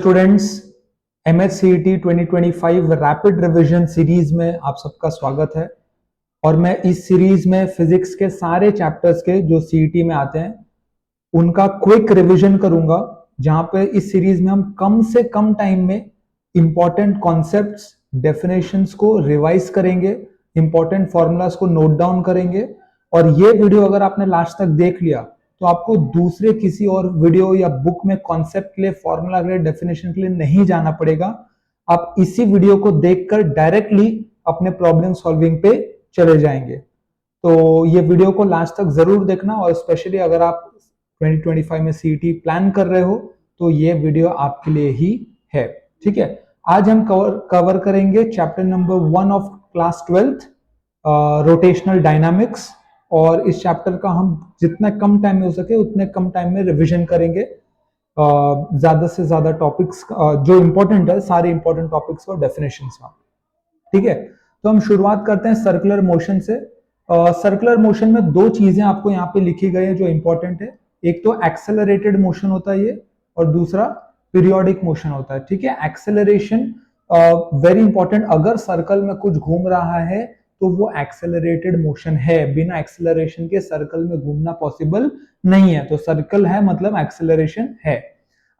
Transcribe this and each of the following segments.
Students, MHCET 2025 rapid revision series में आप सबका स्वागत है। और मैं इस सीरीज में फिजिक्स के सारे चैप्टर्स के जो सीईटी में आते हैं उनका क्विक रिवीजन करूंगा, जहां पे इस सीरीज में हम कम से कम टाइम में इंपॉर्टेंट कॉन्सेप्ट्स, डेफिनेशंस को रिवाइज करेंगे, इंपॉर्टेंट फॉर्मूलाज को नोट डाउन करेंगे। और ये वीडियो अगर आपने लास्ट तक देख लिया तो आपको दूसरे किसी और वीडियो या बुक में कॉन्सेप्ट के लिए, फॉर्मूला के लिए, डेफिनेशन के लिए नहीं जाना पड़ेगा। आप इसी वीडियो को देखकर डायरेक्टली अपने प्रॉब्लम सॉल्विंग पे चले जाएंगे। तो ये वीडियो को लास्ट तक जरूर देखना, और स्पेशली अगर आप 2025 में सीईटी प्लान कर रहे हो तो ये वीडियो आपके लिए ही है। ठीक है, आज हम कवर करेंगे chapter number 1 of class 12th, rotational dynamics. और इस चैप्टर का हम जितना कम टाइम में हो सके उतने कम टाइम में रिवीजन करेंगे। ज्यादा से ज्यादा टॉपिक्स जो इंपॉर्टेंट है, सारे इंपॉर्टेंट टॉपिक्स और डेफिनेशंस का। ठीक है, तो हम शुरुआत करते हैं सर्कुलर मोशन से। सर्कुलर मोशन में दो चीजें आपको यहाँ पे लिखी गई है जो इंपॉर्टेंट है। एक तो एक्सेलरेटेड मोशन होता है ये, और दूसरा पीरियोडिक मोशन होता है। ठीक है, एक्सेलरेशन वेरी इंपॉर्टेंट। अगर सर्कल में कुछ घूम रहा है तो वो एक्सेलरेटेड मोशन है। बिना एक्सेलरेशन के सर्कल में घूमना पॉसिबल नहीं है, तो सर्कल है मतलब एक्सेलरेशन है।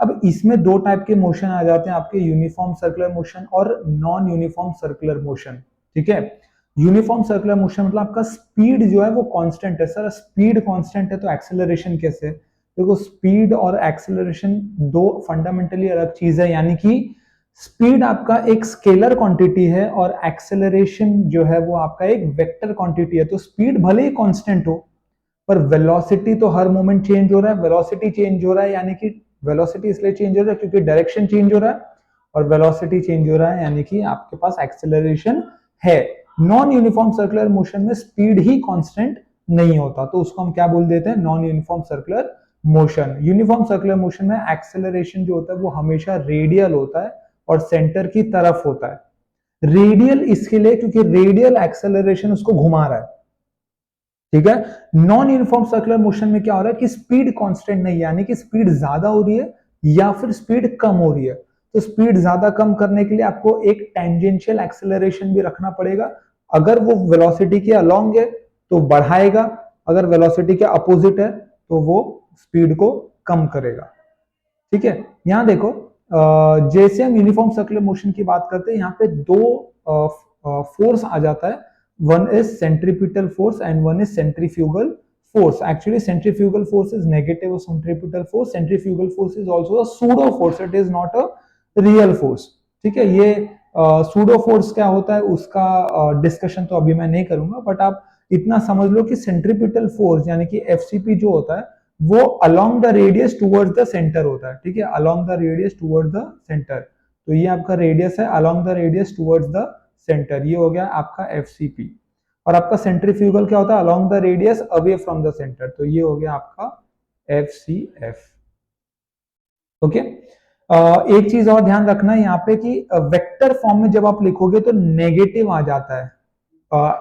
अब इसमें दो टाइप के मोशन आ जाते हैं आपके, यूनिफॉर्म सर्कुलर मोशन और नॉन यूनिफॉर्म सर्कुलर मोशन। ठीक है, यूनिफॉर्म सर्कुलर मोशन मतलब आपका स्पीड जो है वो कांस्टेंट है। सर स्पीड कांस्टेंट है तो एक्सेलरेशन कैसे? देखो, स्पीड और एक्सेलरेशन दो फंडामेंटली अलग चीज है। यानी कि स्पीड आपका एक स्केलर क्वांटिटी है और एक्सेलरेशन जो है वो आपका एक वेक्टर क्वांटिटी है। तो स्पीड भले ही कांस्टेंट हो, पर वेलोसिटी तो हर मोमेंट चेंज हो रहा है। वेलोसिटी चेंज हो रहा है, यानी कि वेलोसिटी इसलिए चेंज हो रहा है क्योंकि डायरेक्शन चेंज हो रहा है, और वेलोसिटी चेंज हो रहा है यानी कि आपके पास एक्सेलरेशन है। नॉन यूनिफॉर्म सर्कुलर मोशन में स्पीड ही कांस्टेंट नहीं होता, तो उसको हम क्या बोल देते हैं? Non uniform circular motion. Uniform circular motion में एक्सेलरेशन जो होता है वो हमेशा रेडियल होता है और सेंटर की तरफ होता है। रेडियल इसके लिए क्योंकि रेडियल एक्सेलरेशन उसको घुमा रहा है। ठीक है, नॉन यूनिफॉर्म सर्कुलर मोशन में क्या हो रहा है कि स्पीड कांस्टेंट नहीं है, यानी कि स्पीड ज्यादा हो रही है या फिर स्पीड कम हो रही है। तो स्पीड ज्यादा कम करने के लिए आपको एक टेंजेंशियल एक्सेलरेशन भी रखना पड़ेगा। अगर वो वेलोसिटी के अलोंग है तो बढ़ाएगा, अगर वेलोसिटी के अपोजिट है तो वो स्पीड को कम करेगा। ठीक है, यहां देखो, जैसे हम यूनिफॉर्म सर्कुलर मोशन की बात करते हैं, यहाँ पे दो फोर्स आ जाता है। One is centripetal force and one is centrifugal force. Actually centrifugal force is negative of centripetal force. Centrifugal force is also a pseudo force, it is not a real force. ठीक है, ये pseudo force क्या होता है उसका discussion तो अभी मैं नहीं करूंगा, बट आप इतना समझ लो कि सेंट्रीपिटल फोर्स यानी कि एफसीपी जो होता है वो along the radius towards the centre होता है। ठीक है, along the radius towards the centre. तो ये आपका रेडियस है along the radius towards the centre, ये हो गया आपका एफसीपी। और आपका सेंट्रीफ्यूगल क्या होता है? Along the radius away from the centre, तो ये हो गया आपका एफसीएफ। ओके, एक चीज और ध्यान रखना है यहाँ पे कि वेक्टर फॉर्म में जब आप लिखोगे तो नेगेटिव आ जाता है।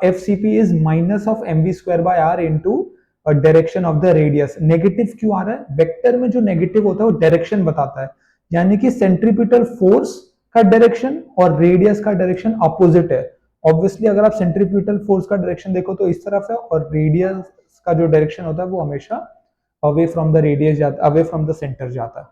FCP is minus of mv square by R into direction of the radius. Negative क्यों आ रहा है? वेक्टर में जो नेगेटिव होता है वो डायरेक्शन बताता है, यानी कि सेंट्रीपिटल फोर्स का डायरेक्शन और रेडियस का डायरेक्शन अपोजिट है। ऑब्वियसली अगर आप सेंट्रीपिटल फोर्स का डायरेक्शन देखो तो इस तरफ है, और रेडियस का जो डायरेक्शन होता है वो हमेशा अवे फ्रॉम द रेडियस जाता, अवे फ्रॉम द सेंटर जाता है।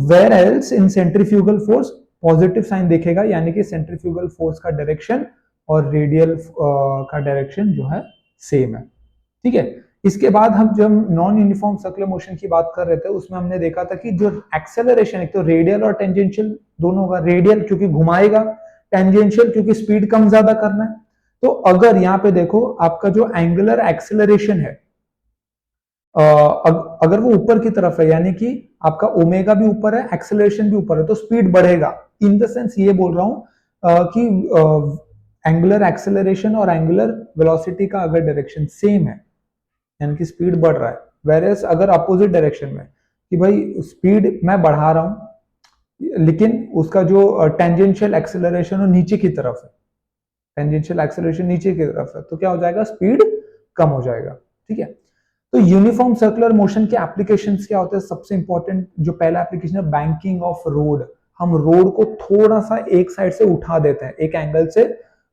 Where else in centrifugal force positive sign दिखेगा, यानी कि सेंट्रीफ्यूगल फोर्स का डायरेक्शन और रेडियल का डायरेक्शन जो है सेम है। ठीक है, इसके बाद हम जब नॉन यूनिफॉर्म सर्कुलर मोशन की बात कर रहे थे उसमें हमने देखा था कि जो एक्सेलरेशन एक तो रेडियल और टेंजेंशियल दोनों होगा। रेडियल क्योंकि घुमाएगा, टेंजेंशियल क्योंकि स्पीड कम ज्यादा करना है। तो अगर यहाँ पे देखो आपका जो एंगुलर एक्सेलरेशन है, अगर वो ऊपर की तरफ है यानी कि आपका ओमेगा भी ऊपर है, एक्सेलरेशन भी ऊपर है, तो स्पीड बढ़ेगा। इन द सेंस ये बोल रहा हूं कि एंगुलर एक्सेलरेशन और एंगुलर वेलोसिटी का अगर डायरेक्शन सेम है यानी कि स्पीड बढ़ रहा है, वेरेस अगर अपोजिट डायरेक्शन में कि भाई स्पीड मैं बढ़ा रहा हूं लेकिन उसका जो टेंजेंशियल एक्सेलरेशन वो नीचे की तरफ है, टेंजेंशियल एक्सेलरेशन नीचे की तरफ है, तो क्या हो जाएगा? स्पीड कम हो जाएगा। ठीक है, तो यूनिफॉर्म सर्कुलर मोशन के एप्लीकेशंस क्या होते हैं? सबसे इंपॉर्टेंट जो पहला एप्लीकेशन है, बैंकिंग ऑफ रोड। हम रोड को थोड़ा सा एक साइड से उठा देते हैं, एक एंगल से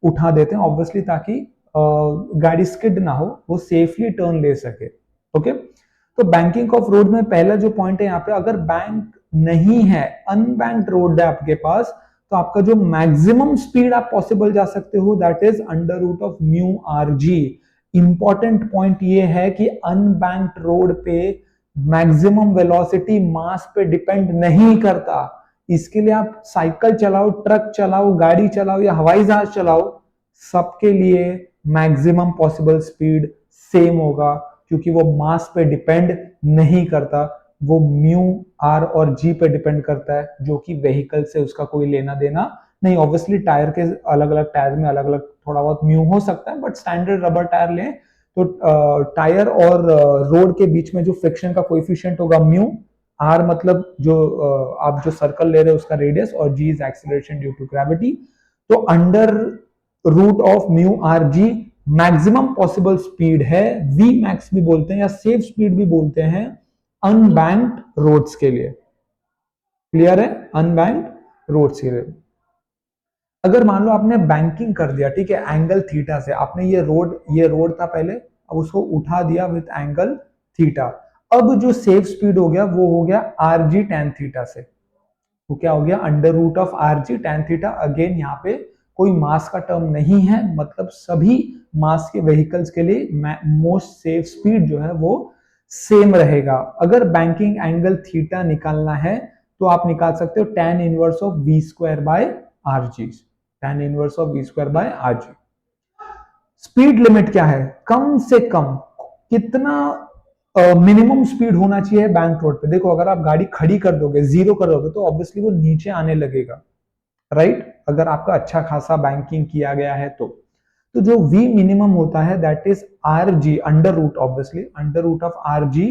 उठा देते हैं, ऑब्वियसली ताकि गाड़ी स्किड ना हो, वो सेफली टर्न ले सके। ओके, तो बैंकिंग ऑफ रोड में पहला जो पॉइंट है यहाँ पे, अगर बैंक नहीं है, अनबैंक्ड रोड है आपके पास, तो आपका जो मैक्सिमम स्पीड आप पॉसिबल जा सकते हो, that is under root of mu are G. Important point ये है कि अनबैंक्ड रोड पे मैक्सिमम वेलोसिटी मास पे डिपेंड नहीं करता। इसके लिए आप साइकिल चलाओ, ट्रक चलाओ, गाड़ी चलाओ या हवाई जहाज चलाओ, सबके लिए मैक्सिमम पॉसिबल स्पीड सेम होगा, क्योंकि वो मास पे डिपेंड नहीं करता, वो म्यू आर और जी पे डिपेंड करता है, जो कि व्हीकल से उसका कोई लेना देना नहीं। ऑब्वियसली टायर के अलग अलग टायर में अलग अलग थोड़ा बहुत म्यू हो सकता है, बट स्टैंडर्ड रबर टायर लें तो टायर और रोड के बीच में जो फ्रिक्शन का कोएफिशिएंट होगा म्यू, आर मतलब जो आप जो सर्कल ले रहे हो उसका रेडियस, और g is acceleration due to gravity. तो under root of mu are g maximum possible speed है, वी मैक्स भी बोलते हैं या सेफ स्पीड भी बोलते हैं अनबैंक्ड रोड्स के लिए। क्लियर है? अनबैंक्ड रोड्स के लिए अगर मान लो आपने बैंकिंग कर दिया, ठीक है, एंगल थीटा से, आपने ये रोड था पहले, अब उसको उठा दिया विथ एंगल थीटा, अब जो सेफ स्पीड हो गया वो हो गया आर जी टेन थीटा से। तो क्या हो गया? Under root of R ji tan theta. Again यहाँ पे कोई मास का टर्म नहीं है, मतलब सभी मास के व्हीकल्स के लिए मोस्ट सेफ स्पीड जो है वो सेम रहेगा। अगर बैंकिंग एंगल थीटा निकालना है तो आप निकाल सकते हो tan inverse of V square by R G, tan inverse of V square by R G. Speed limit क्या है? कम से कम कितना मिनिमम स्पीड होना चाहिए बैंक रोड पे? देखो, अगर आप गाड़ी खड़ी कर दोगे, जीरो कर दोगे, तो ऑब्वियसली वो नीचे आने लगेगा, राइट? अगर आपका अच्छा खासा बैंकिंग किया गया है तो जो v मिनिमम होता है that is R G under root, obviously under root of R G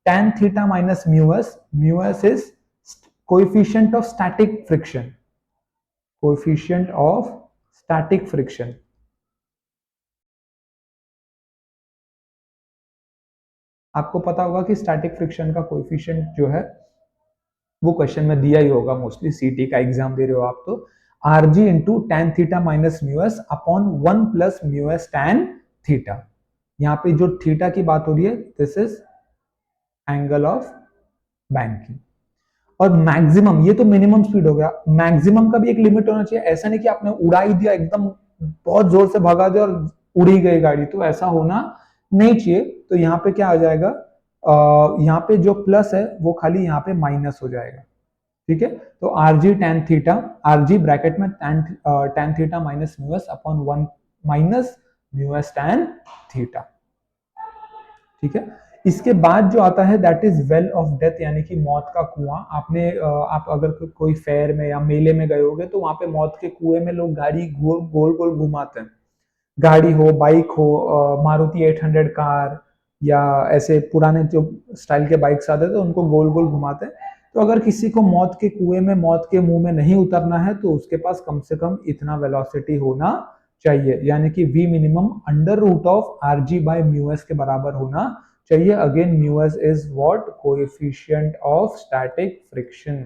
tan theta minus mu S is coefficient of static friction, coefficient of static friction. आपको पता होगा कि स्टैटिक फ्रिक्शन का कोएफिशिएंट जो है वो क्वेश्चन में दिया ही होगा, मोस्टली सीटी का एग्जाम दे रहे हो आप तो, आर जी into ten theta minus mu s upon one plus mu s tan theta. यहाँ पे जो थीटा की बात हो रही है, this is angle of banking. और मैक्सिमम, ये तो मिनिमम स्पीड हो गया, मैक्सिमम का भी एक लिमिट होना चाहिए। ऐसा नहीं कि आपने उड़ा ही दिया, एकदम बहुत जोर से भगा दिया और उड़ी गई गाड़ी, तो ऐसा होना नहीं चाहिए। तो यहाँ पे क्या आ जाएगा, यहाँ पे जो प्लस है वो खाली यहाँ पे माइनस हो जाएगा, ठीक है? तो आर जी tan theta, r g bracket में tan theta minus mu s upon one minus mu s tan theta, ठीक है? इसके बाद जो आता है that is well of death, यानी कि मौत का कुआं। आप अगर कोई फेयर में या मेले में गए होगे तो वहां पे मौत के कुएं में लोग गाड़ी गोल गोल गोल घुमाते हैं, गाड़ी हो, बाइक हो, मारुति 800 कार या ऐसे पुराने जो स्टाइल के बाइक्स आते थे उनको गोल गोल घुमाते हैं। तो अगर किसी को मौत के कुएं में, मौत के मुंह में नहीं उतरना है तो उसके पास कम से कम इतना वेलोसिटी होना चाहिए, यानी कि v minimum under root of R G by mu S के बराबर होना चाहिए। Again mu S is what? Coefficient of static friction,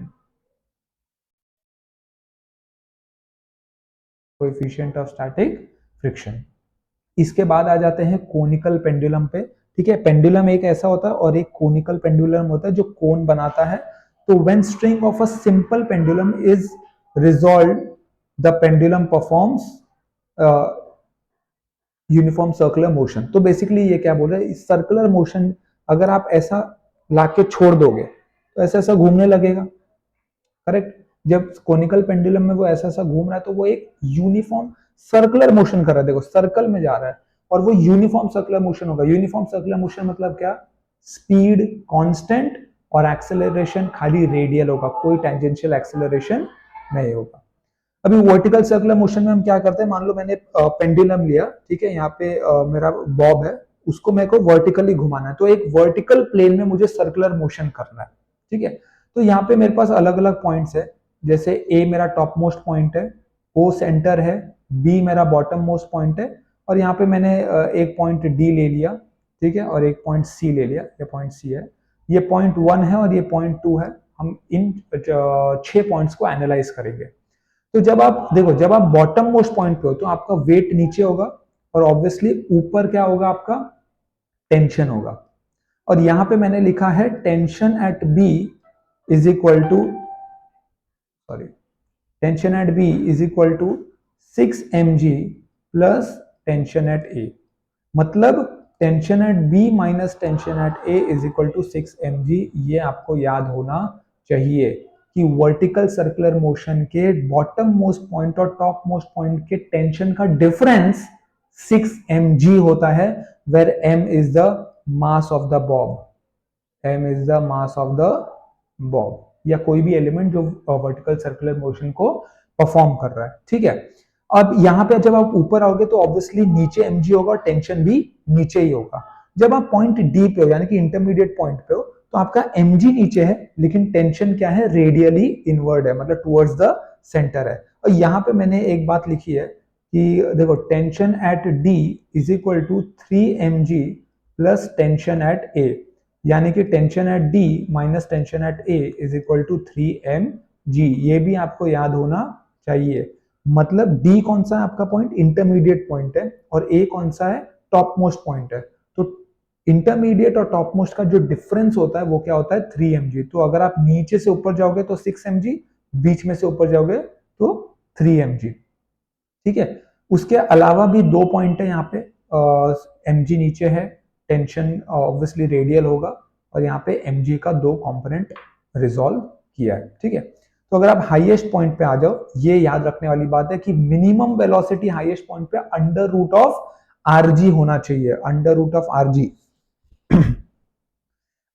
coefficient of static friction. इसके बाद आ जाते हैं कोनिकल पेंडुलम पे, ठीक है? पेंडुलम एक ऐसा होता है और एक कोनिकल पेंडुलम होता है जो कोन बनाता है। तो when string of a simple pendulum is resolve, the pendulum performs uniform circular motion. तो बेसिकली ये क्या बोल रहे हैं, सर्कुलर मोशन अगर आप ऐसा लाके छोड़ दोगे तो ऐसा ऐसा घूमने लगेगा, करेक्ट? जब कोनिकल पेंडुलम में वो ऐसा ऐसा घूम रहा है तो वो एक यूनिफॉर्म सर्कुलर मोशन कर रहा है, देखो सर्कल में जा रहा है, और वो यूनिफॉर्म सर्कुलर मोशन होगा। यूनिफॉर्म सर्कुलर मोशन मतलब क्या? स्पीड कांस्टेंट और एक्सेलरेशन खाली रेडियल होगा, कोई टेंजेंशियल एक्सेलरेशन नहीं होगा। अभी वर्टिकल सर्कुलर मोशन में हम क्या करते हैं, मान लो मैंने पेंडुलम लिया, ठीक है, यहाँ पे मेरा बॉब है, उसको मेरे को वर्टिकली घुमाना है, तो एक वर्टिकल प्लेन में मुझे सर्कुलर मोशन करना है, ठीक है? तो यहाँ पे मेरे पास अलग अलग पॉइंट्स है, जैसे ए मेरा टॉप मोस्ट पॉइंट है, ओ सेंटर है, बी मेरा बॉटम मोस्ट पॉइंट है, और यहाँ पे मैंने एक पॉइंट डी ले लिया, ठीक है, और एक पॉइंट सी ले लिया, ये पॉइंट सी है, ये पॉइंट 1 है और ये पॉइंट 2 है। हम इन 6 पॉइंट्स को एनालाइज करेंगे। तो जब आप देखो, जब आप बॉटम मोस्ट पॉइंट पे हो तो आपका वेट नीचे होगा और ऑब्वियसली ऊपर क्या होगा, आपका टेंशन होगा। और यहां पे मैंने लिखा है tension at B is equal to, sorry, tension at B is equal to 6 mg plus tension at A. मतलब tension at B minus tension at A is equal to 6 mg। ये आपको याद होना चाहिए कि वर्टिकल सर्कुलर मोशन के bottom most point और top most point के टेंशन का डिफरेंस 6 mg होता है, where m is the mass of the bob, m is the mass of the Bob, या कोई भी एलिमेंट जो वर्टिकल सर्कुलर मोशन को परफॉर्म कर रहा है। ठीक है, अब यहां पे जब आप ऊपर आओगे तो ऑब्वियसली नीचे mg होगा और टेंशन भी नीचे ही होगा। जब आप पॉइंट डी पे हो यानी कि इंटरमीडिएट पॉइंट पे हो तो आपका mg नीचे है लेकिन टेंशन क्या है, रेडियली इनवर्ड है, मतलब टुवर्ड्स द सेंटर है। और यहां पे मैंने एक बात लिखी है कि देखो tension at D is equal to 3 mg plus tension at A, यानी कि tension at D minus tension at A is equal to 3 mg। ये भी आपको याद होना चाहिए। मतलब डी कौन सा है आपका पॉइंट, इंटरमीडिएट पॉइंट है, और ए कौन सा है, टॉप मोस्ट पॉइंट है। तो इंटरमीडिएट और टॉप मोस्ट का जो डिफरेंस होता है वो क्या होता है, 3 mg। तो अगर आप नीचे से ऊपर जाओगे तो 6 mg, बीच में से ऊपर जाओगे तो 3 mg। ठीक है, उसके अलावा भी 2 पॉइंट है यहाँ पे, mg नीचे है, टेंशन ऑब्वियसली रेडियल होगा, और यहाँ पे mg का 2 कंपोनेंट रिजॉल्व किया है। ठीक है, तो अगर आप हाईएस्ट पॉइंट पे आ जाओ, ये याद रखने वाली बात है कि मिनिमम वेलोसिटी हाईएस्ट पॉइंट पे अंडर रूट ऑफ rg होना चाहिए, under root of rg।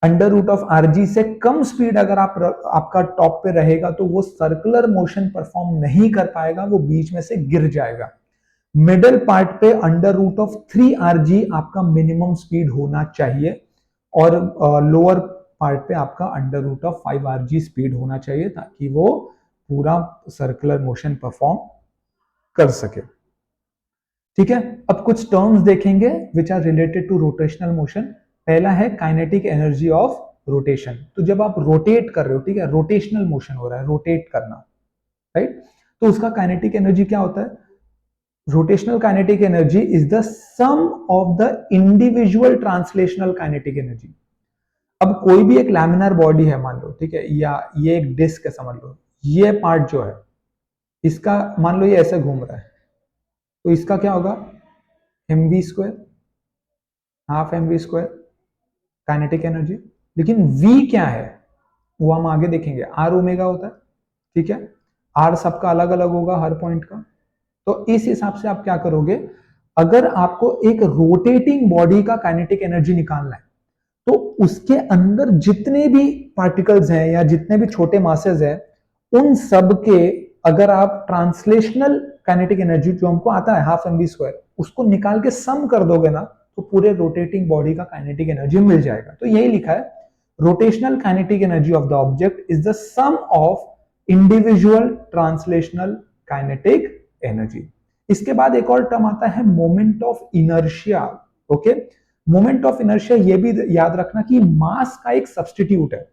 Under root of rg से कम स्पीड अगर आपका टॉप पे रहेगा तो वो सर्कुलर मोशन परफॉर्म नहीं कर पाएगा, वो बीच में से गिर जाएगा। मिडिल पार्ट पे अंडर रूट ऑफ 3rg आपका मिनिमम स्पीड होना चाहिए, और लोअर पार्ट पे आपका under root of 5rg speed होना चाहिए ताकि वो पूरा सर्कुलर मोशन परफॉर्म कर सके। ठीक है, अब कुछ टर्म्स देखेंगे which are related to rotational motion. पहला है काइनेटिक एनर्जी ऑफ रोटेशन। तो जब आप रोटेट कर रहे हो, ठीक है, रोटेशनल मोशन हो रहा है, रोटेट करना, राइट, तो उसका काइनेटिक एनर्जी क्या होता है, rotational kinetic energy is the sum of the individual translational kinetic energy. अब कोई भी एक लैमिनार बॉडी है मान लो, ठीक है, या ये एक डिस्क है समझ लो, ये पार्ट जो है इसका मान लो ये ऐसे घूम रहा है, तो इसका क्या होगा, mv square, half mv square kinetic energy. लेकिन v क्या है वो हम आगे देखेंगे, r ओमेगा होता है। ठीक है, r सबका अलग अलग होगा हर पॉइंट का। तो इस हिसाब से आप क्या करोगे, अगर आपको एक रोटेटिंग बॉडी का काइनेटिक एनर्जी निकालना है तो उसके अंदर जितने भी पार्टिकल्स हैं या जितने भी छोटे मासेस हैं उन सब के अगर आप ट्रांसलेशनल काइनेटिक एनर्जी जो हमको आता है हाफ mv स्क्वायर, उसको निकाल के सम कर दोगे ना तो पूरे रोटेटिंग बॉडी का काइनेटिक एनर्जी मिल जाएगा। तो यही लिखा है, rotational kinetic energy of the object is the sum of individual translational kinetic energy. इसके बाद एक और टर्म आता है moment of inertia. Okay, moment of inertia ये भी याद रखना कि मास का एक सब्स्टिट्यूट है।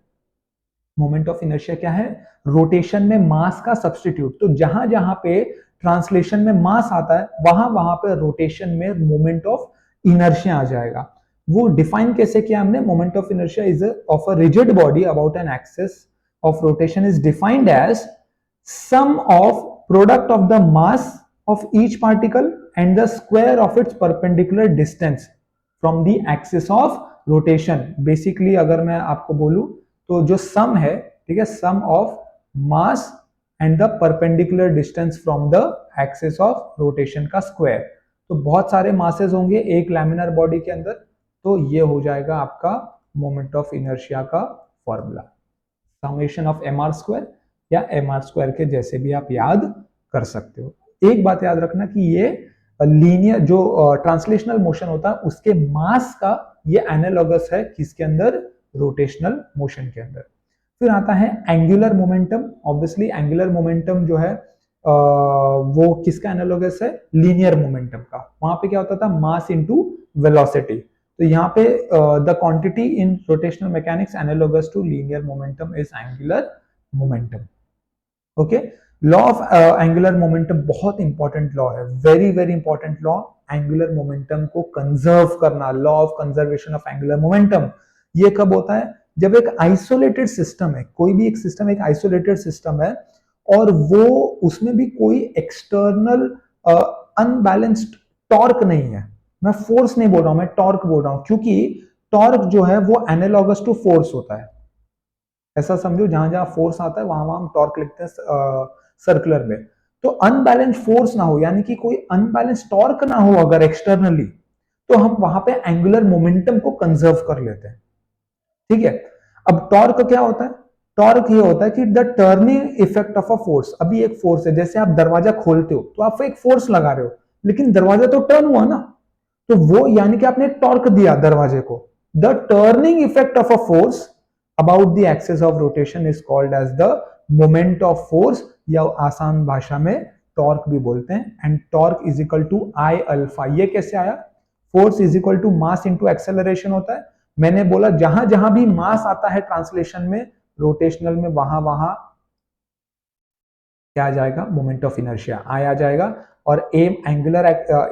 मोमेंट ऑफ इनर्शिया क्या है, रोटेशन में मास का सब्स्टिट्यूट। तो जहां जहां पे ट्रांसलेशन में मास आता है वहां वहां पे रोटेशन में मोमेंट ऑफ इनर्शिया आ जाएगा। वो डिफाइन कैसे किया हमने, moment of inertia is of a rigid body about an axis of rotation is defined as sum of product of the mass of each particle and the square of its perpendicular distance from the axis of rotation. Basically अगर मैं आपको बोलूं तो जो सम है, ठीक है, sum of mass and the perpendicular distance from the axis of rotation का स्क्वायर। तो बहुत सारे मासेस होंगे एक लैमिनार बॉडी के अंदर, तो ये हो जाएगा आपका मोमेंट ऑफ इनर्शिया का formula, summation of mr square या mr स्क्वायर के जैसे भी आप याद कर सकते हो। एक बात याद रखना कि ये लीनियर जो ट्रांसलेशनल मोशन होता है उसके मास का ये एनालॉगस है किसके अंदर, रोटेशनल मोशन के अंदर। फिर आता है angular momentum. Obviously angular momentum जो है वो किसका एनालॉगस है, लीनियर मोमेंटम का। वहां पे क्या होता था, मास इनटू वेलोसिटी। तो यहाँ पे the quantity in rotational mechanics analogous to linear momentum is angular momentum. Okay, law of angular momentum बहुत इंपॉर्टेंट लॉ है, very very important law. Angular momentum को कंजर्व करना, law of conservation of angular momentum. ये कब होता है? जब एक आइसोलेटेड सिस्टम है, कोई भी एक सिस्टम एक आइसोलेटेड सिस्टम है और वो उसमें भी कोई एक्सटर्नल अनबैलेंस्ड टॉर्क नहीं है। मैं फोर्स नहीं बोल रहा हूं, मैं टॉर्क बोल रहा हूं, क्योंकि टॉर्क जो है वो एनालॉगस टू फोर्स होता है। ऐसा समझो, जहां जहां फोर्स आता है वहां वहां हम टॉर्क लिखते हैं सर्कुलर में। तो अनबैलेंस फोर्स ना हो, यानी कि कोई अनबैलेंस टॉर्क ना हो अगर एक्सटर्नली, तो हम वहां पे एंगुलर मोमेंटम को कंजर्व कर लेते हैं। ठीक है, अब टॉर्क क्या होता है? टॉर्क ये होता है कि the turning effect of a force. अभी एक फोर्स है, जैसे आप दरवाजा खोलते हो तो आप एक फोर्स लगा रहे हो, लेकिन दरवाजा तो टर्न हुआ ना, तो वो यानी कि आपने टॉर्क दिया दरवाजे को। The turning effect of a force about the axis of rotation is called as the moment of force, या आसान भाषा में टॉर्क भी बोलते हैं। And torque is equal to I alpha. ये कैसे आया? Force is equal to mass into acceleration होता है। मैंने बोला जहां जहां भी मास आता है ट्रांसलेशन में, रोटेशनल में, वहां वहां क्या आ जाएगा? मोमेंट ऑफ इनर्शिया आई आ जाएगा। और ए एंगुलर,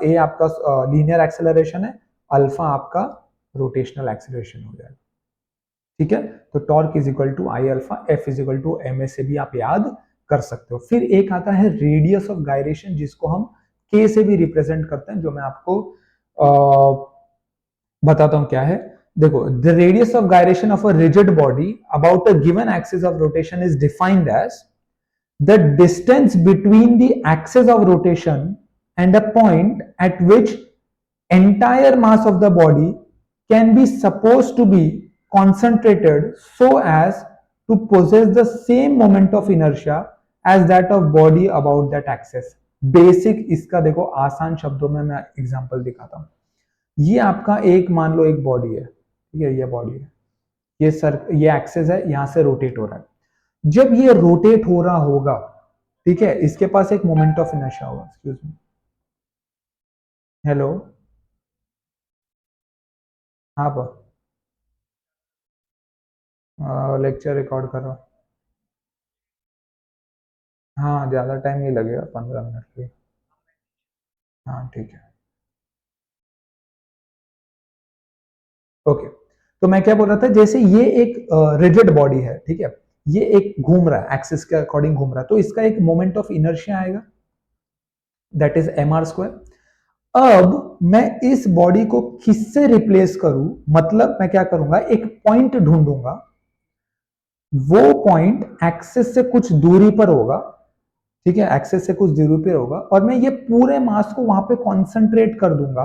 ए आपका लीनियर एक्सेलरेशन है, अल्फा आपका रोटेशनल एक्सेलरेशन हो जाएगा। ठीक है, तो torque is equal to I alpha, F is equal to M A से भी आप याद कर सकते हो। फिर एक आता है रेडियस ऑफ गायरेशन, जिसको हम के से भी रिप्रेजेंट करते हैं, जो मैं आपको बताता हूं क्या है। देखो, the radius of gyration of a rigid body about a given axis of rotation is defined as the distance between the axis of rotation and a point at which entire mass of the body can be supposed to be concentrated so as to possess the same moment of inertia as that of body about that axis। Basic इसका देखो, आसान शब्दों में मैं example दिखाता हूं। ये आपका एक, मान लो एक बॉडी है, ठीक है, ये बॉडी है, ये सर, ये एक्सेस है, यहां से रोटेट हो रहा है। जब ये रोटेट हो रहा होगा, ठीक है, इसके पास एक मोमेंट ऑफ इनर्शिया होगा। एक्सक्यूज मी, हेलो, हाँ लेक्चर रिकॉर्ड कर रहा हूँ। हाँ, ज्यादा टाइम नहीं लगेगा, 15 मिनट की। हाँ ठीक है, ओके। तो मैं क्या बोल रहा था, जैसे ये एक रिजिड बॉडी है, ठीक है, ये एक घूम रहा है, एक्सिस के अकॉर्डिंग घूम रहा है, तो इसका एक मोमेंट ऑफ इनर्शिया आएगा, that is M R square. अब मैं इस बॉडी को किससे रिप्लेस करूं? मतलब मैं क्या करूंगा, एक पॉइंट ढूंढूंगा, वो पॉइंट एक्सिस से कुछ दूरी पर होगा, ठीक है, एक्सेस से कुछ दूरी पे होगा, और मैं ये पूरे मास को वहां पे कॉन्सेंट्रेट कर दूंगा।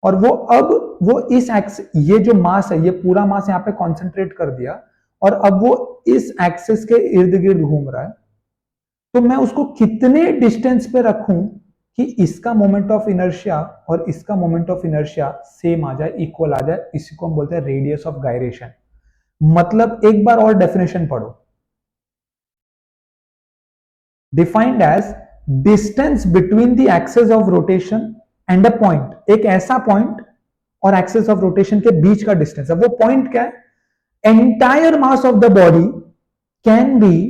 और वो अब वो इस एक्स, ये जो मास है, ये पूरा मास यहाँ पे कॉन्सेंट्रेट कर दिया, और अब वो इस एक्सेस के इर्द गिर्द घूम रहा है। तो मैं उसको कितने डिस्टेंस पे रखूं कि इसका मोमेंट ऑफ इनर्शिया और इसका मोमेंट ऑफ इनर्शिया सेम आ जाए, इक्वल आ जाए। इसी को हम बोलते हैं रेडियस ऑफ गायरेशन। मतलब एक बार और डेफिनेशन पढ़ो, defined as distance between the axis of rotation and a point. एक ऐसा पॉइंट और एक्सेस ऑफ रोटेशन के बीच का डिस्टेंस है। वो पॉइंट क्या है? Entire mass of the body can be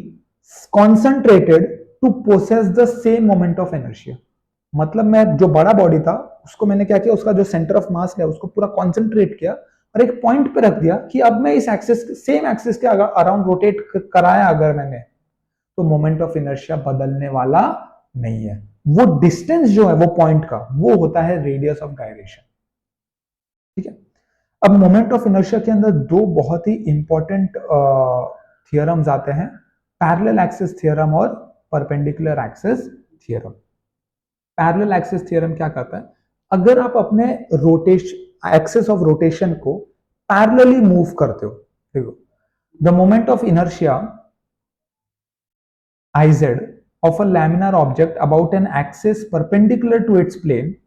concentrated to possess the same moment of inertia. मतलब मैं जो बड़ा बॉडी था उसको मैंने क्या किया, उसका जो सेंटर ऑफ मास है उसको पूरा कॉन्सेंट्रेट किया और एक पॉइंट पे रख दिया कि अब मैं इस एक्सिस, सेम एक्सिस के अराउंड रोटेट कराया अगर मैंने, तो मोमेंट ऑफ इनर्शिया बदलने वाला नहीं है। वो डिस्टेंस जो है वो पॉइंट का, वो होता है रेडियस ऑफ गायरेशन। ठीक है, अब मोमेंट ऑफ इनर्शिया के अंदर दो बहुत ही इंपॉर्टेंट थियरम्स आते हैं, पैरेलल एक्सिस थ्योरम और perpendicular axis theorem. Parallel axis theorem क्या कहता है? अगर आप अपने रोटेशन, एक्सिस ऑफ रोटेशन को पैरेलली मूव करते हो, देखो, the moment of inertia Iz of a laminar object about an axis perpendicular to its plane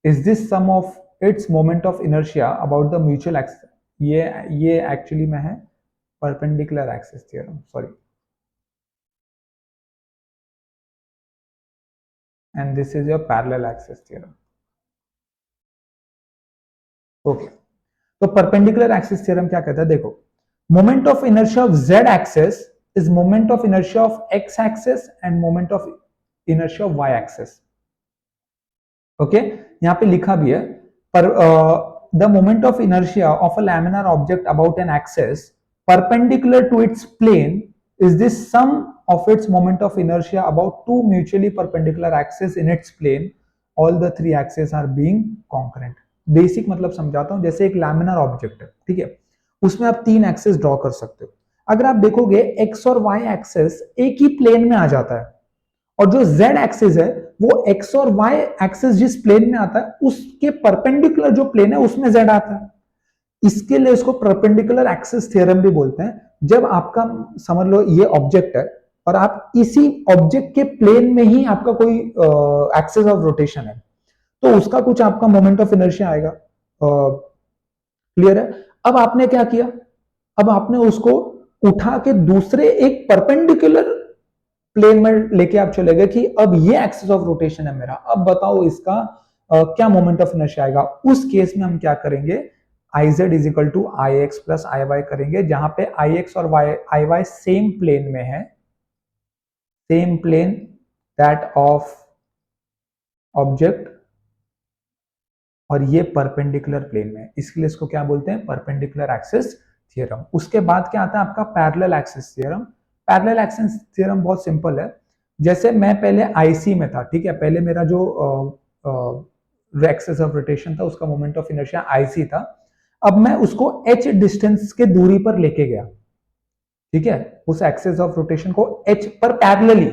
is this sum of its moment of inertia about the mutual axis। ये actually में है perpendicular axis theorem, sorry, and this is your parallel axis theorem। Okay, तो perpendicular axis theorem क्या कहता है, देखो, moment of inertia of Z axis is moment of inertia of X axis and moment of inertia of Y axis. Okay, यहां पे लिखा भी है, पर the moment of inertia of a laminar object about an axis perpendicular to its plane is this sum of its moment of inertia about two mutually perpendicular axes in its plane, all the three axes are being concurrent। Basic मतलब समझाता हूं, जैसे एक laminar object है, ठीक है, उसमें आप तीन एक्सेस ड्रॉ कर सकते हो। अगर आप देखोगे एक्स और वाई एक्सेस एक ही प्लेन में आ जाता है, और जो z एक्सिस है वो x और y एक्सिस जिस प्लेन में आता है उसके परपेंडिकुलर जो प्लेन है उसमें z आता है। इसके लिए इसको परपेंडिकुलर एक्सिस थ्योरम भी बोलते हैं। जब आपका, समझ लो ये ऑब्जेक्ट है और आप इसी ऑब्जेक्ट के प्लेन में ही आपका कोई एक्सिस ऑफ रोटेशन है, तो उसका कुछ आपका मोमेंट ऑफ इनर्शिया आएगा। क्लियर है? अब आपने क्या किया, अब आपने उसको उठा के दूसरे एक परपेंडिकुलर प्लेन में लेके आप चले गए कि अब ये एक्सिस ऑफ रोटेशन है मेरा, अब बताओ इसका क्या मोमेंट ऑफ इनर्शिया आएगा। उस केस में हम क्या करेंगे, I Z is equal to I X plus I Y करेंगे, जहां पे आई एक्स और आई वाई सेम प्लेन में है, same plane that of object, और ये परपेंडिकुलर प्लेन में, इसके लिए इसको क्या बोलते हैं, परपेंडिकुलर एक्सिस थ्योरम। उसके बाद क्या आता है आपका parallel axis theorem. Parallel axis theorem बहुत सिंपल है। जैसे मैं पहले आईसी में था, ठीक है, पहले मेरा जो एक्सिस ऑफ रोटेशन था उसका मोमेंट ऑफ इनर्शिया आईसी था, अब मैं उसको h डिस्टेंस के दूरी पर लेके गया, ठीक है, उस एक्सिस ऑफ रोटेशन को h पर पैरेलली,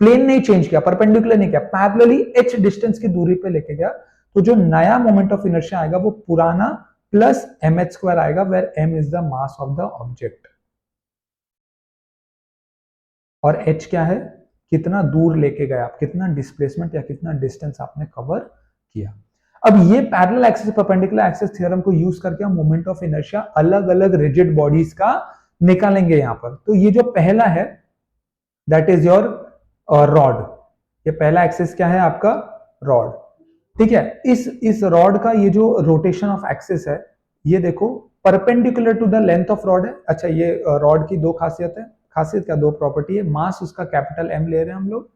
प्लेन नहीं चेंज किया, परपेंडिकुलर नहीं किया, पैरेलली h डिस्टेंस की दूरी पे लेके गया, तो जो नया मोमेंट ऑफ इनर्शिया आएगा वो पुराना प्लस mh स्क्वायर आएगा, where m is the mass of the object, और h क्या है, कितना दूर लेके गए आप, कितना डिस्प्लेसमेंट या कितना डिस्टेंस आपने कवर किया। अब ये parallel axis perpendicular axis theorem को यूज करके हम मोमेंट ऑफ इनर्शिया अलग अलग रिजिड बॉडीज का निकालेंगे यहां पर। तो ये जो पहला है दैट इज योर रॉड, ये पहला एक्सिस क्या है आपका, रॉड, ठीक है। इस रॉड का ये जो रोटेशन ऑफ एक्सिस है, ये देखो perpendicular to the length of rod है। अच्छा, ये रॉड की दो खासियत है, खासियत क्या, दो प्रॉपर्टी है, मास उसका कैपिटल एम ले रहे हैं हम लोग,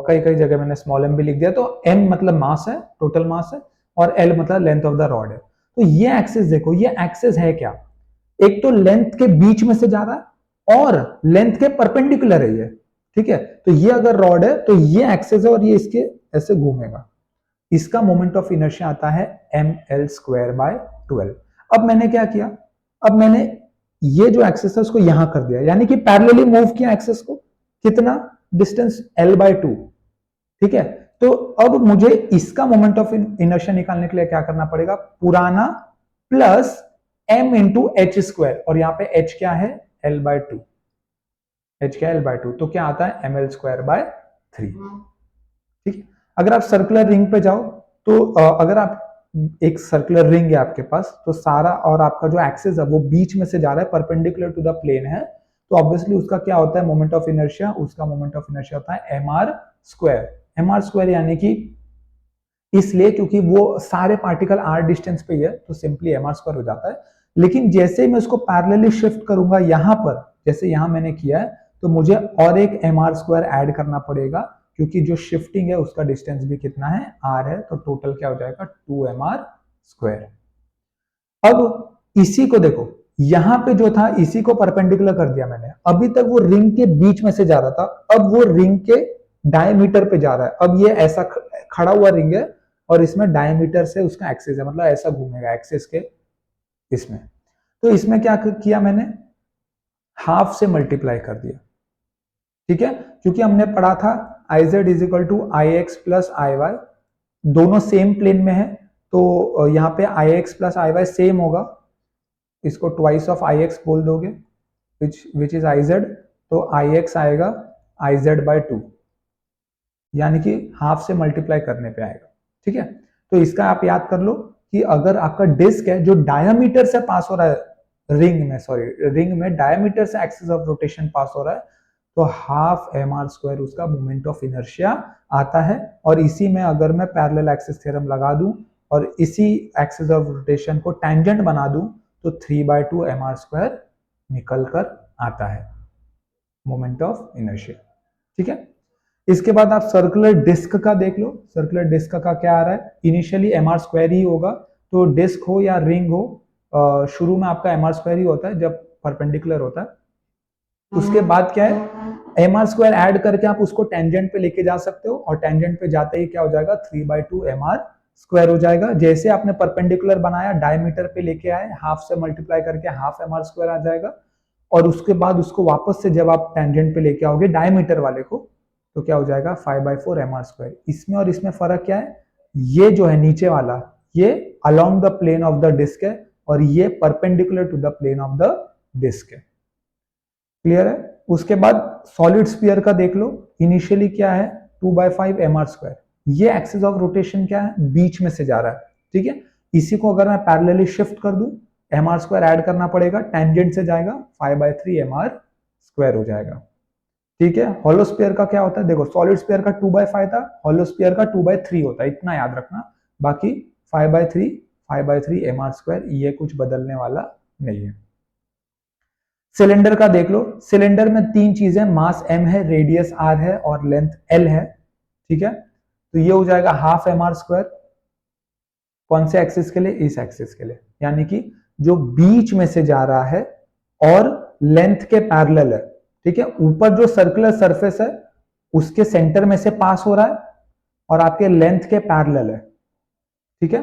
कई कई जगह मैंने स्मॉल एम भी लिख दिया, तो एम मतलब मास है, टोटल मास है, और एल मतलब लेंथ ऑफ द रॉड है। तो ये एक्सिस देखो, ये एक्सिस है क्या, एक तो लेंथ के बीच में से जा रहा है और लेंथ के परपेंडिकुलर है ये, ठीक है। तो ये अगर रॉड है तो ये एक्सिस है और ये इसके ऐसे घूमेगा, इसका मोमेंट ऑफ इनर्शिया आता है एम एल स्क्वायर बाय 12। अब मैंने क्या किया, अब मैंने ये जो एक्सिस है उसको यहां कर दिया, यानी कि पैरेलली मूव किया एक्सिस को, कितना डिस्टेंस l बाय 2, ठीक है। तो अब मुझे इसका मोमेंट ऑफ इनर्शिया निकालने के लिए क्या करना पड़ेगा, पुराना plus m into H square, और यहां पे h क्या है, l बाय 2, h क्या है, l बाय 2, तो क्या आता है ml स्क्वायर बाय 3, ठीक है। अगर आप सर्कुलर रिंग पे जाओ तो अगर आप, एक सर्कुलर रिंग है आपके पास, तो सारा और आपका जो एक्सिस है वो बीच में से जा रहा है, परपेंडिकुलर टू द प्लेन है, तो ऑब्वियसली उसका क्या होता है मोमेंट ऑफ इनर्शिया, उसका मोमेंट ऑफ इनर्शिया होता है M R square. M R square यानी कि इसलिए क्योंकि वो सारे पार्टिकल आर डिस्टेंस पे ही है, तो सिंपली एम आर स्क्वायर हो जाता है। लेकिन जैसे ही मैं उसको पैरेलली शिफ्ट करूंगा यहां पर, जैसे यहां मैंने किया है, तो मुझे और एक एम आर स्क्वायर ऐड करना पड़ेगा, क्योंकि जो शिफ्टिंग है उसका डिस्टेंस भी कितना है, आर है, तो टोटल क्या हो जाएगा 2mr स्क्वायर। अब इसी को देखो, यहां पे जो था इसी को परपेंडिकुलर कर दिया मैंने, अभी तक वो रिंग के बीच में से जा रहा था, अब वो रिंग के डायमीटर पे जा रहा है। अब ये ऐसा खड़ा हुआ रिंग है और इसमें डायमीटर से उसका एक्सिस है, मतलब ऐसा घूमेगा एक्सिस के इसमें, तो इसमें क्या किया मैंने, हाफ से मल्टीप्लाई कर दिया, ठीक है, क्योंकि हमने पढ़ा था I Z is equal to I X plus I Y, दोनों सेम प्लेन में है, तो यहाँ पे I X plus I Y same होगा, इसको ट्वाइस ऑफ आई एक्स बोल दोगे, विच इज आई जेड, तो आई एक्स आएगा आई जेड बाई 2, यानी कि हाफ से मल्टीप्लाई करने पे आएगा, ठीक है। तो इसका आप याद कर लो कि अगर आपका डिस्क है जो डायमीटर से पास हो रहा है, रिंग में डायमीटर से एक्सिस ऑफ रोटेशन पास हो रहा है, तो हाफ एम आर स्क्वायर उसका मोमेंट ऑफ इनर्शिया आता है। और इसी में अगर मैं पैरेलल एक्सिस थ्योरम लगा दूं और इसी एक्सिस ऑफ रोटेशन को टेंजेंट बना दूं तो 3/2 mr² निकल कर आता है, मोमेंट ऑफ इनर्शिया। ठीक है, इसके बाद आप सर्कुलर डिस्क का देख लो। सर्कुलर डिस्क का क्या आ रहा है, इनिशियली mr² ही होगा, तो डिस्क हो या रिंग हो, शुरू में आपका mr² ही होता है जब परपेंडिकुलर होता है। उसके बाद क्या है, mr² ऐड करके आप उसको टेंजेंट पे लेके जा सकते हो, और टेंजेंट पे जाते ही क्या हो जाएगा, 3/2 mr² हो जाएगा। जैसे आपने परपेंडिकुलर बनाया, डायमीटर पे लेके आए, हाफ से मल्टीप्लाई करके हाफ mr² आ जाएगा, और उसके बाद उसको वापस से जब आप टेंजेंट पे लेके आओगे डायमीटर वाले को, तो क्या हो जाएगा 5/4 mr²। इसमें और इसमें फर्क क्या है, ये जो है नीचे वाला ये along the plane of the disc है, और ये perpendicular to the plane of the disc है। क्लियर है। उसके बाद सॉलिड स्फीयर का देख लो, इनिशियली क्या है 2/5 mr²। ये एक्सिस ऑफ रोटेशन क्या है, बीच में से जा रहा है। ठीक है, इसी को अगर मैं पैरेलली शिफ्ट कर दूं, mr² ऐड करना पड़ेगा, टेंजेंट से जाएगा 5/3 mr² हो जाएगा। ठीक है, हॉलो स्फीयर का क्या होता है, देखो सॉलिड स्फीयर का 2/5 था, हॉलो स्फीयर का 2/3 होता है, इतना याद रखना। बाकी 5/3 mr², ये कुछ बदलने वाला नहीं है। सिलेंडर का देख लो, सिलेंडर में तीन चीजें, मास m है, रेडियस r है, और लेंथ l है। ठीक है, तो ये हो जाएगा हाफ mr²। कौन से एक्सिस के लिए, इस एक्सिस के लिए, यानी कि जो बीच में से जा रहा है और लेंथ के पैरेलल है। ठीक है, ऊपर जो सर्कुलर सरफेस है उसके सेंटर में से पास हो रहा है और आपके लेंथ के पैरेलल है। ठीक है,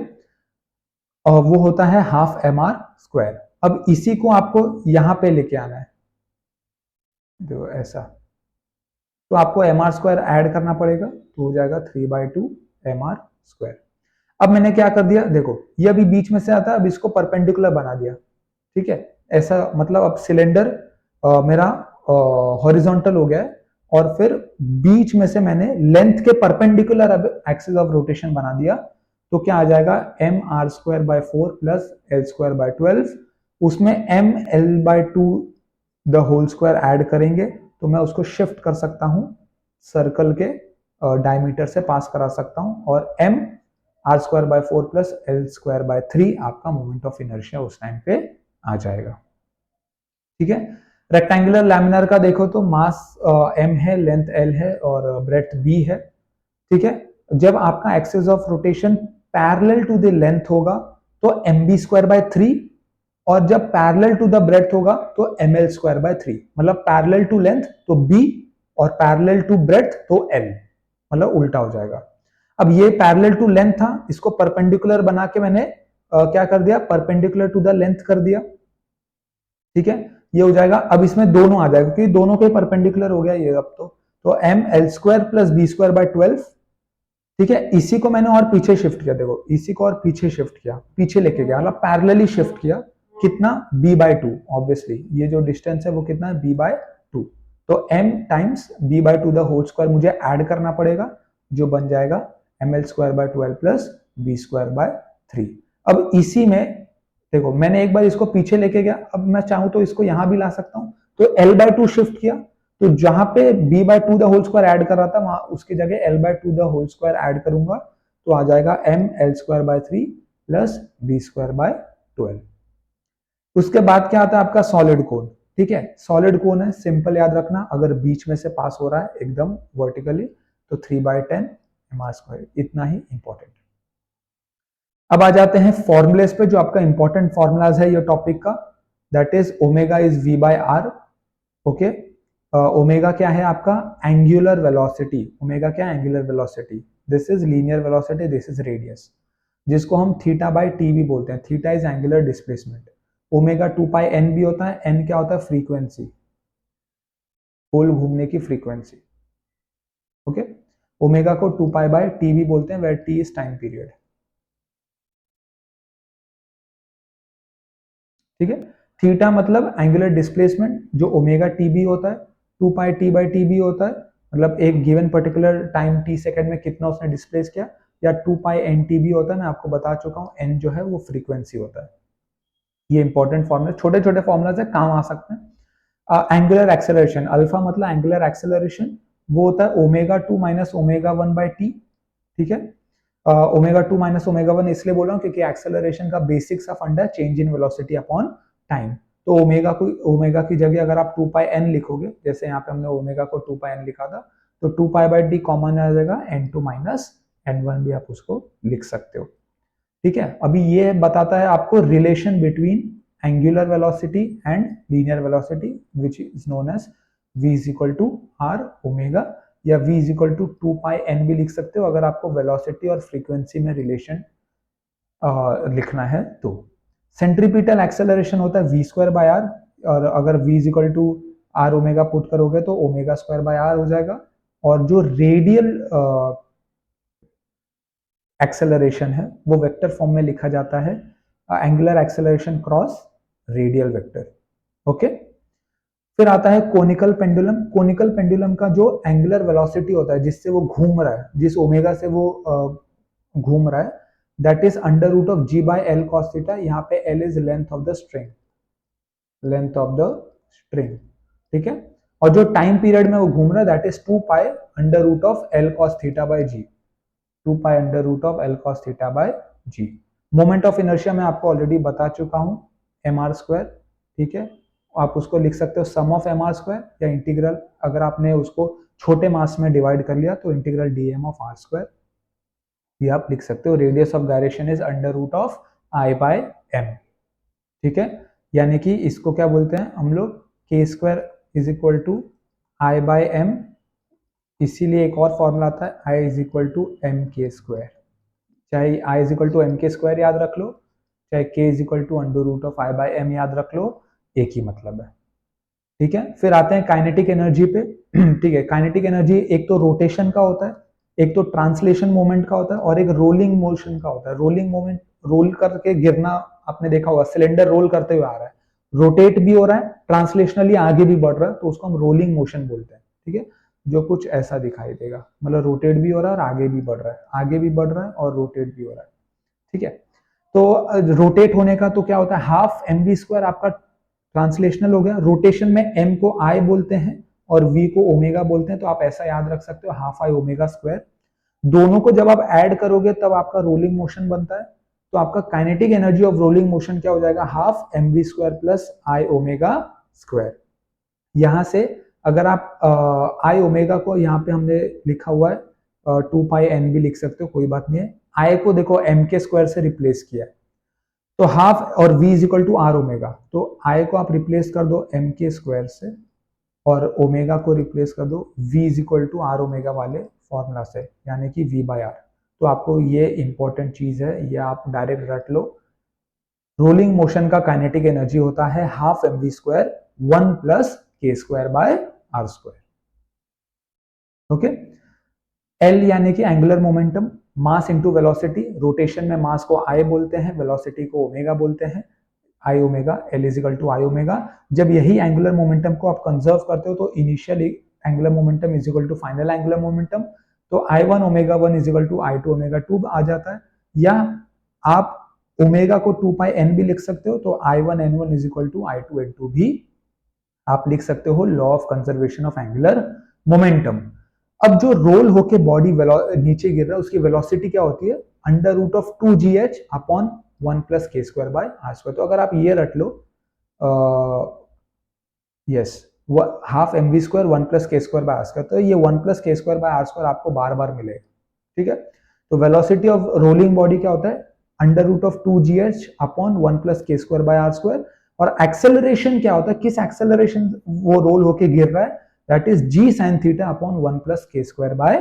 और वो होता है हाफ mr²। अब इसी को आपको यहां पे लेके आना है, देखो ऐसा, तो आपको mr² ऐड करना पड़ेगा, तो हो जाएगा 3/2 mr²। अब मैंने क्या कर दिया, देखो ये अभी बीच में से आता है, अब इसको परपेंडिकुलर बना दिया। ठीक है, ऐसा मतलब अब सिलेंडर मेरा हॉरिजॉन्टल हो गया है, और फिर बीच में से मैंने लेंथ के परपेंडिकुलर अब एक्सिस ऑफ रोटेशन बना दिया, तो क्या आ जाएगा mr²/4 प्लस l²/12। उसमें ml/2 the whole square add करेंगे, तो मैं उसको शिफ्ट कर सकता हूं, सर्कल के डायमीटर से पास करा सकता हूं, और m r²/4 प्लस l²/3 आपका मोमेंट ऑफ इनर्शिया उस टाइम पे आ जाएगा। ठीक है, रेक्टेंगुलर लैमिनार का देखो तो मास m है, लेंथ l है, और ब्रेड्थ b है। ठीक है, जब आपका axis of rotation parallel to the length होगा तो mb²/3, और जब पैरेलल टू द ब्रेड्थ होगा तो ml²/3। मतलब पैरेलल टू लेंथ तो b, और पैरेलल टू ब्रेड्थ तो l, मतलब उल्टा हो जाएगा। अब ये पैरेलल टू लेंथ था, इसको परपेंडिकुलर बना के मैंने क्या कर दिया, परपेंडिकुलर टू द लेंथ कर दिया। ठीक है, ये हो जाएगा, अब इसमें दोनों आ जाएगा क्योंकि दोनों के परपेंडिकुलर हो गया ये अब तो ml² प्लस b²/12। ठीक है, इसी को मैंने और पीछे शिफ्ट किया, देखो इसी को और पीछे शिफ्ट किया, पीछे लेके गया, मतलब पैरेलली शिफ्ट किया, कितना b/2। ऑब्वियसली ये जो डिस्टेंस है वो कितना है, b/2, तो m times b/2 the whole square मुझे ऐड करना पड़ेगा, जो बन जाएगा ml²/12 प्लस b²/3। अब इसी में देखो मैंने एक बार इसको पीछे लेके गया, अब मैं चाहूं तो इसको यहां भी ला सकता हूं, तो l/2 शिफ्ट किया, तो जहां पे b/2 the whole square add कर रहा था वहां उसकी जगह l/2 the whole square add करूंगा, तो आ जाएगा ml²/3 प्लस b²/12। उसके बाद क्या आता है आपका सॉलिड कोन। ठीक है, सॉलिड कोन है, सिंपल याद रखना, अगर बीच में से पास हो रहा है एकदम वर्टिकली तो 3/10 mr², इतना ही इंपॉर्टेंट। अब आ जाते हैं फॉर्मुलेस पे, जो आपका इंपॉर्टेंट फॉर्मुलाज है ये टॉपिक का, that is omega is v/r। Okay, omega क्या है आपका, एंगुलर वेलोसिटी। ओमेगा क्या है, angular velocity. This is linear velocity, this is radius, जिसको हम θ/t भी बोलते हैं। Theta is angular displacement. Omega 2πn भी होता है, n क्या होता है, फ्रीक्वेंसी, गोल घूमने की फ्रीक्वेंसी। ओके, ओमेगा को 2π/t भी बोलते हैं, where t is time period. ठीक है, थीटा मतलब एंगुलर डिस्प्लेसमेंट, जो ओमेगा टी भी होता है, 2πt/t भी होता है, मतलब एक given particular time t second में कितना उसने डिस्प्लेस किया, या 2πnt भी होता है, मैं आपको बता चुका हूं, n जो है वो फ्रीक्वेंसी होता है। ये इंपॉर्टेंट फॉर्मूला, छोटे छोटे फॉर्मुलाज है, काम आ सकते हैं। एंगुलर एक्सेलरेशन, अल्फा मतलब एंगुलर एक्सेलरेशन, वो होता है ω2 - ω1/t। ठीक है, ओमेगा 2 माइनस ओमेगा 1 इसलिए बोल रहा हूँ क्योंकि एक्सेलरेशन का बेसिक सा फंडा है change in velocity upon time. तो ओमेगा की जगह अगर आप 2 पाई एन लिखोगे, जैसे यहाँ पे हमने ओमेगा को 2 पाई एन लिखा था, तो 2 पाई बाई डी कॉमन आ जाएगा, n2 माइनस n1 भी आप उसको लिख सकते हो। ठीक है, अभी ये बताता है आपको relation between angular velocity and linear velocity which is known as v is equal to R omega, या v is equal to 2 pi n भी लिख सकते हो अगर आपको वेलोसिटी और फ्रीक्वेंसी में रिलेशन लिखना है तो। सेंट्रीपिटल एक्सेलरेशन होता है v स्क्वायर बाय आर, और अगर v is equal to R omega put करोगे तो ओमेगा स्क्वायर बाय आर हो जाएगा। और जो रेडियल एक्सेलरेशन है वो वेक्टर फॉर्म में लिखा जाता है angular acceleration cross radial vector. Okay, फिर आता है कोनिकल पेंडुलम। कोनिकल पेंडुलम का जो एंगुलर वेलोसिटी होता है जिससे वो घूम रहा है, जिस ओमेगा से वो घूम रहा है, that is under root of g by L cos theta. यहाँ पे l is length of the string, length of the string. ठीक है, और जो टाइम पीरियड में वो घूम रहा है that is 2 pi under root of L cos theta by G, 2 pi under root of L cos theta by G. Moment of inertia मैं आपको ऑलरेडी बता चुका हूं, एम आर स्क्वायर। ठीक है, आप उसको लिख सकते हो सम ऑफ एम आर स्क्वायर, या इंटीग्रल, अगर आपने उसको छोटे मास में डिवाइड कर लिया तो integral D M of R square, ये आप लिख सकते हो। Radius of gyration is under root of I by M. ठीक है, यानी कि इसको क्या बोलते हैं हम लोग, K square is equal to I by M, इसीलिए एक और फॉर्मूला आता है I is equal to M K square. चाहे I is equal to M K square याद रख लो, चाहे K is equal to under root of I by M याद रख लो, एक ही मतलब है। ठीक है, फिर आते हैं काइनेटिक एनर्जी पे। ठीक है, काइनेटिक एनर्जी एक तो रोटेशन का होता है, एक तो ट्रांसलेशन मोमेंट का होता है, और एक रोलिंग मोशन का होता है। रोलिंग मोमेंट, रोल करके गिरना, आपने देखा होगा सिलेंडर रोल करते हुए आ रहा है, रोटेट भी हो रहा है, ट्रांसलेशनली आगे भी बढ़ रहा है, तो उसको हम रोलिंग मोशन बोलते हैं। ठीक है, जो कुछ ऐसा दिखाई देगा, मतलब रोटेट भी हो रहा है और आगे भी बढ़ रहा है, आगे भी बढ़ रहा है और रोटेट भी हो रहा है। ठीक है, तो रोटेट होने का तो क्या होता है, हाफ एम वी स्क्वायर आपका ट्रांसलेशनल हो गया। रोटेशन में m को i बोलते हैं और v को ओमेगा बोलते हैं, तो आप ऐसा याद रख सकते हो, हाफ आई ओमेगा स्क्वायर। दोनों को जब आप ऐड करोगे तब आपका रोलिंग मोशन बनता है, तो आपका kinetic energy of rolling motion क्या हो जाएगा, half M we square plus I omega square. यहां से अगर आप आई ओमेगा को, यहाँ पे हमने लिखा हुआ है 2 पाई एन भी लिख सकते हो, कोई बात नहीं है। आई को देखो m के स्क्वायर से रिप्लेस किया है, तो हाफ, और v is equal to R omega, तो i को आप रिप्लेस कर दो m के स्क्वायर से, और ओमेगा को रिप्लेस कर दो v is equal to R omega वाले फॉर्मूला से, यानी कि v बाय आर। तो आपको ये इंपॉर्टेंट चीज है, ये आप डायरेक्ट रट लो। रोलिंग मोशन का काइनेटिक एनर्जी होता है half M we square 1 plus के square by are square. Okay, L यानी कि angular momentum, mass into velocity. Rotation में मास को I बोलते हैं, वेलोसिटी को ओमेगा बोलते हैं, I omega, L is equal to I omega. जब यही एंगुलर मोमेंटम को आप कंजर्व करते हो तो initial angular momentum is equal to final angular momentum, तो I1 omega 1 is equal to I2 omega 2 आ जाता है। या आप ओमेगा को 2 पाई n भी लिख सकते हो, तो I1 n1 is equal to I2 n2 भी आप लिख सकते हो, law of conservation of angular momentum. अब जो रोल होके बॉडी नीचे गिर रहा है उसकी वेलोसिटी क्या होती है, under root of 2gh upon 1 plus के स्क्वायर बाय आर स्क्वायर। तो अगर आप ये रट लो, yes, half M we square 1 plus के स्क्वायर बाय आर स्क्वायर, तो ये 1 प्लस के स्क्वायर बाय आर स्क्वायर आपको बार बार मिलेगा। ठीक है, तो वेलोसिटी ऑफ रोलिंग बॉडी क्या होता है, under root of 2gh upon 1 plus के स्क्वायर बाय आर स्क्वायर। और एक्सेलरेशन क्या होता है, किस एक्सेलरेशन वो रोल होके गिर रहा है, that is g sin theta upon 1 plus के स्क्वायर बाय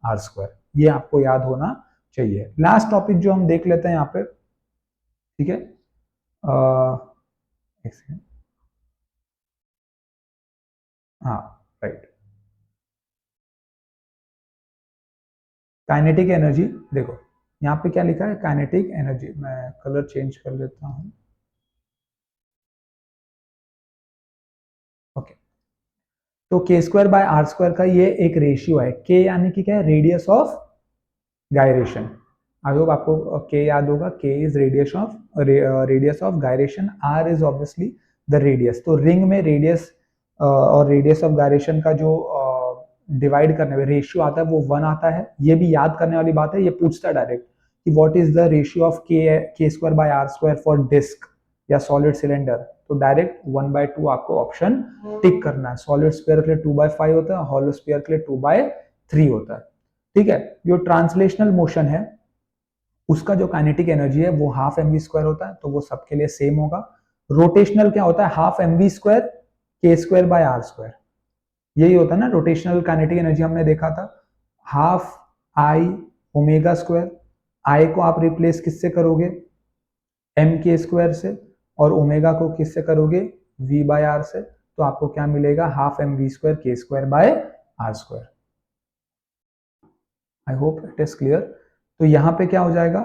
आर स्क्वायर। ये आपको याद होना चाहिए। लास्ट टॉपिक जो हम देख लेते हैं यहाँ पे, ठीक है, एक सेकेंड, हाँ राइट, काइनेटिक एनर्जी। देखो यहाँ पे क्या लिखा है, काइनेटिक एनर्जी, मैं कलर चेंज कर लेता हूँ। ओके, तो K square by are square का ये एक रेशियो है, के यानी कि क्या है, radius of gyration. I hope आपको के याद होगा, K is radius of gyration, R is obviously the radius. तो रिंग में रेडियस और रेडियस ऑफ गायरेशन का जो डिवाइड करने में रेशियो आता है वो 1 आता है। ये भी याद करने वाली बात है, ये पूछता है डायरेक्ट, कि what is the ratio of k square by are square for disk या सॉलिड सिलेंडर, तो डायरेक्ट 1/2 आपको ऑप्शन टिक करना है। सॉलिड स्फीयर के लिए 2/5 होता है, हॉलो स्फीयर के लिए 2/3 होता है। ठीक है, जो ट्रांसलेशनल मोशन है उसका जो काइनेटिक एनर्जी है वो हाफ एम वी स्क्वायर होता है, तो वो सबके लिए सेम होगा। रोटेशनल क्या होता है, half M we square K square by are square, यही होता है ना रोटेशनल काइनेटिक एनर्जी, हमने देखा था हाफ आई ओमेगा स्क्वायर। आई को आप रिप्लेस किससे करोगे, एम के स्क्वायर से, और ओमेगा को किससे करोगे, वी बाय आर से, तो आपको क्या मिलेगा, half M we square K square by are square. I hope it is clear. तो यहाँ पे क्या हो जाएगा,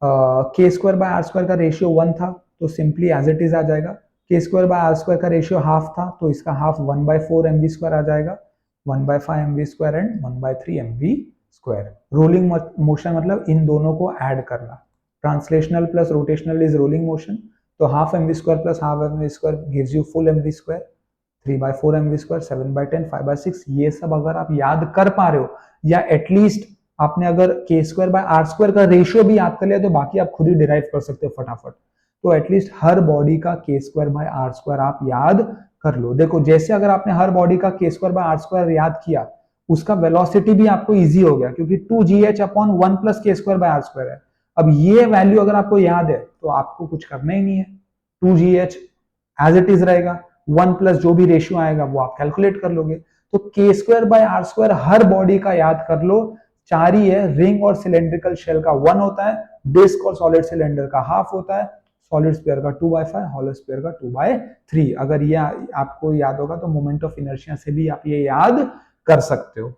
K square by are square का रेशियो 1 था, तो सिंपली एज इट इज आ जाएगा। K square by are square का रेशियो हाफ था, तो इसका हाफ 1/4 एम वी स्क्वायर आ जाएगा, 1/5 M we square and 1/3 M we square. Rolling motion मतलब इन दोनों को ऐड करना, translational plus rotational is rolling motion, तो half M we square plus half M we square gives you full m we square, 3/4 m we square, 7/10, 5/6। ये सब अगर आप याद कर पा रहे हो, या एटलीस्ट आपने अगर के स्क्वायर बाय आर स्क्वायर का रेशियो भी याद कर लिया, तो बाकी आप खुद ही डिराइव कर सकते हो फटाफट। तो एटलीस्ट हर बॉडी का के स्क्वायर बाय आर स्क्वायर आप याद कर लो। देखो जैसे अगर आपने हर बॉडी का के स्क्वायर बाय आर स्क्वायर याद किया, उसका वेलोसिटी भी आपको इजी हो गया, क्योंकि 2gh/1 प्लस के स्क्वायर बाय आर स्क्वायर है। अब ये वैल्यू अगर आपको याद है तो आपको कुछ करना ही नहीं है, 2gh एज इट इज रहेगा, 1 प्लस जो भी रेशियो आएगा वो आप कैलकुलेट कर लोगे। तो K square by are square हर बॉडी का याद कर लो, चार ही है, रिंग और सिलेंड्रिकल शेल का 1 होता है, डिस्क और सॉलिड सिलेंडर का हाफ होता है, सॉलिड स्फीयर का 2/5, हॉलो स्फीयर का 2/3। अगर ये आपको याद होगा तो मोमेंट ऑफ इनर्शिया से भी आप ये याद कर सकते हो।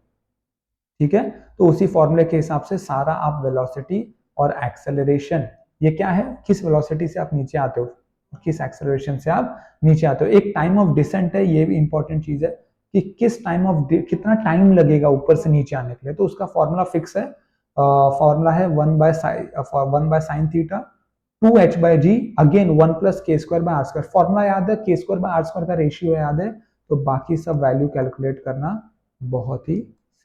ठीक है, तो उसी फॉर्मूले के हिसाब से सारा आप वेलोसिटी और एक्सेलरेशन, ये क्या है, किस वेलोसिटी से आप नीचे आते हो, किस एक्सेलरेशन से आप नीचे आते हो। एक टाइम ऑफ डिसेंट है, ये भी इंपॉर्टेंट चीज है कि किस टाइम ऑफ कितना टाइम लगेगा ऊपर से नीचे आने के लिए, तो उसका फॉर्मूला फिक्स है। फॉर्मूला है 1/sin theta 2h/g, again 1 plus के square by are square. Formula याद है, k square by are square का रेशियो याद है, तो बाकी सब वैल्यू कैलकुलेट करना बहुत ही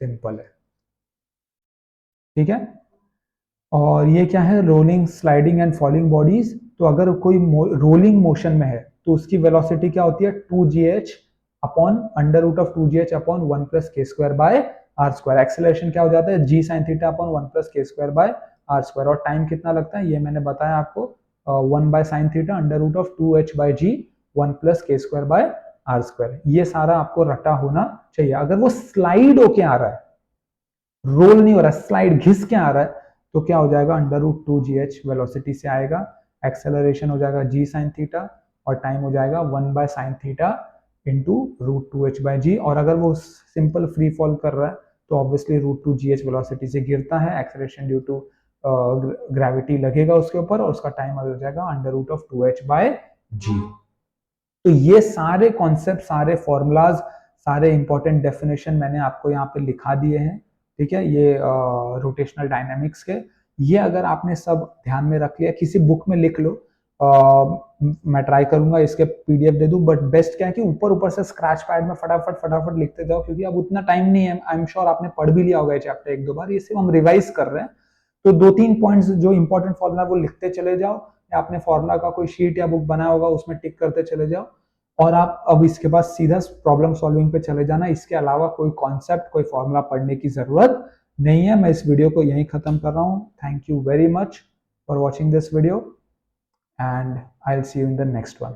सिंपल है। ठीक है, और ये क्या है, rolling sliding and falling bodies. तो अगर कोई रोलिंग मोशन में है तो उसकी वेलोसिटी क्या होती है, 2gh/√2gh/1 प्लस के square by are square. Acceleration क्या हो जाता है, g sin थीटा/1 प्लस के स्क्वायर बाय आर स्क्वायर। और टाइम कितना लगता है ये मैंने बताया आपको, 1/sin थीटा√2h/g 1 प्लस के स्क्वायर बाय आर स्क्वायर। ये सारा आपको रटा होना चाहिए। अगर वो स्लाइड होके आ रहा है, रोल नहीं हो रहा, स्लाइड घिस के आ रहा है, तो क्या हो जाएगा, √2gh वेलोसिटी से आएगा, एक्सेलरेशन हो जाएगा g sin थीटा, और टाइम हो जाएगा 1/sin थीटा इंटू √2h/g। और अगर वो सिंपल फ्री फॉल कर रहा है तो ऑब्वियसली √2gh वेलोसिटी से गिरता है, एक्सेलरेशन ड्यू टू ग्रेविटी लगेगा उसके ऊपर, और उसका टाइम हो जाएगा √2h/g। तो ये सारे कॉन्सेप्ट, सारे फॉर्मूलाज, सारे इंपॉर्टेंट डेफिनेशन मैंने आपको यहाँ पे लिखा दिए हैं। ठीक है, ये रोटेशनल डायनामिक्स के, ये अगर आपने सब ध्यान में रख लिया, किसी बुक में लिख लो, मैं ट्राई करूंगा इसके पीडीएफ दे दूं, बट बेस्ट क्या है कि ऊपर ऊपर से स्क्रैच पैड में फटाफट फटाफट लिखते जाओ, क्योंकि अब उतना टाइम नहीं है। आई एम श्योर आपने पढ़ भी लिया होगा चैप्टर 1-2 बार, ये सिर्फ हम रिवाइज कर रहे हैं। तो 2-3 पॉइंट्स जो इंपॉर्टेंट फॉर्मूला वो लिखते चले जाओ, या आपने फॉर्मूला का कोई शीट या बुक बनाया होगा उसमें टिक करते चले जाओ, और आप अब इसके बाद सीधा प्रॉब्लम सॉल्विंग पे चले जाना। इसके अलावा कोई कॉन्सेप्ट, कोई फॉर्मूला पढ़ने की जरूरत नहीं है। मैं इस वीडियो को यहीं खत्म कर रहा हूं। Thank you very much for watching this video, and I will see you in the next one.